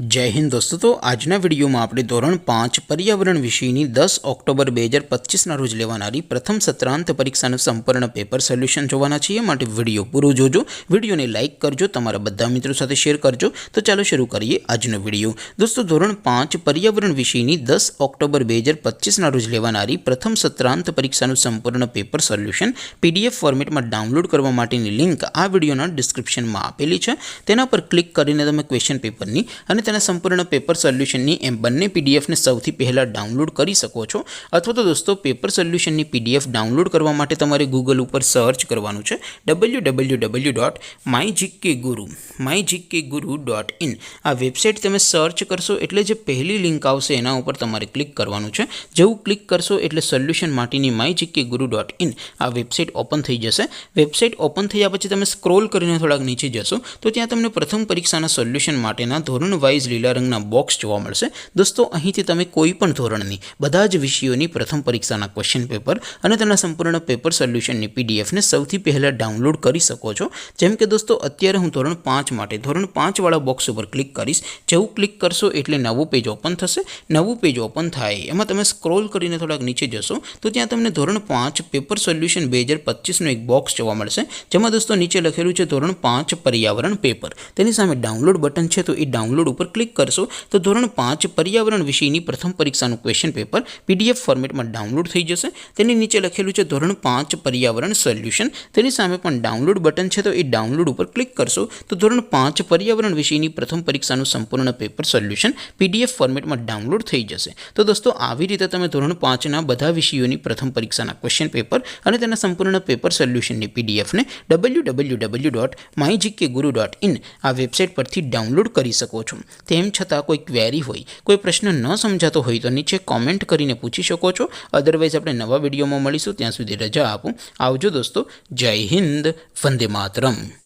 जय हिंद दोस्तों। तो आजना विडियो में आपणे धोरण 5 पर्यावरण विषयनी 10 ऑक्टोबर 2025 ना रोज लेवानारी प्रथम सत्रांत परीक्षाનું संपूर्ण पेपर सोल्यूशन જોવાના છીએ। માટે વિડિયો પૂરો જોજો, વિડિયોને લાઈક કરજો, તમારા બધા મિત્રો સાથે શેર કરજો। તો ચાલો શરૂ કરીએ આજનો વિડિયો। दोस्तों ધોરણ 5 पर्यावरण વિષયની 10 ઓક્ટોબર 2025 ના રોજ લેવાનારી પ્રથમ સત્રાંત પરીક્ષાનું સંપૂર્ણ પેપર સોલ્યુશન પીડીએફ ફોર્મેટમાં ડાઉનલોડ કરવા માટેની લિંક આ વિડિયોના ડિસ્ક્રિપ્શનમાં આપેલી છે। તેના પર ક્લિક કરીને તમે ક્વેશ્ચન પેપરની અને संपूर्ण पेपर सोल्यूशन बने पीडीएफ ने सौथी पहला डाउनलॉड करी सको छो। अथवा तो दोस्तों पेपर सोल्यूशन पीडीएफ डाउनलॉड करवा माटे तमारे गूगल पर सर्च करवानुं छे www.mygkguru.in। आ वेबसाइट तमे सर्च करशो एटले जे पहली लिंक आवशे एना उपर तमारे क्लिक करवानुं छे। जेवुं क्लिक करशो एटले सोल्यूशन माटेनी mygkguru.in आ वेबसाइट ओपन थई जशे। वेबसाइट ओपन थया पछी तमे स्क्रॉल करीने थोड़ाक नीचे जशो तो त्यां तमने प्रथम परीक्षाना सोल्यूशन माटेना धोरण वाइज लीला रंगना बॉक्स जोवा मळशे। दोस्तों અહીંથી તમે કોઈ પણ ધોરણની બધા જ વિષયોની પ્રથમ પરીક્ષાના ક્વેશ્ચન પેપર અને તેના સંપૂર્ણ પેપર સોલ્યુશનની પીડીએફ ને સૌથી પહેલા ડાઉનલોડ કરી શકો છો। જેમ કે દોસ્તો અત્યારે હું ધોરણ 5 માટે ધોરણ 5 વાળા બોક્સ ઉપર ક્લિક કરીશ। જેવું ક્લિક કરશો એટલે નવું પેજ ઓપન થશે। નવું પેજ ઓપન થાય એમાં તમે સ્ક્રોલ કરીને થોડાક નીચે જશો તો ત્યાં તમને ધોરણ 5 પેપર સોલ્યુશન 2025 નો એક બોક્સ જોવા મળશે। જેમાં દોસ્તો નીચે લખેલું છે ધોરણ 5 पर्यावरण पेपर। તેની સામે ડાઉનલોડ બટન છે તો એ ડાઉનલોડ ઉપર क्लिक करशो तो धोरण 5 पर्यावरण विषयनी प्रथम परीक्षाનું क्वेश्चन पेपर पीडीएफ फॉर्मेट में डाउनलॉड थई जशे। तेनी नीचे लखेलुं छे धोरण 5 पर्यावरण सोल्यूशन। तेनी सामे पण डाउनलॉड बटन छे तो ए डाउनलॉड पर क्लिक करशो तो धोरण 5 पर्यावरण विषयनी प्रथम परीक्षाનું संपूर्ण पेपर सोल्यूशन पीडीएफ फॉर्मेट में डाउनलॉड थई जशे। तो दोस्तों આવી રીતે તમે ધોરણ 5 ના બધા વિષયોની પ્રથમ પરીક્ષાના ક્વેશ્ચન પેપર અને તેના સંપૂર્ણ પેપર સોલ્યુશનની પીડીએફ ને www.mygkguru.in આ વેબસાઇટ પરથી ડાઉનલોડ કરી શકો છો। તેમ છતાં કોઈ ક્વેરી હોય, કોઈ પ્રશ્ન ન સમજાતો હોય તો નીચે કોમેન્ટ કરીને પૂછી શકો છો। અધરવાઇઝ આપણે નવા વિડીયોમાં મળીશું, ત્યાં સુધી રજા આપો। આવજો દોસ્તો। જય હિન્દ, વંદે માતરમ।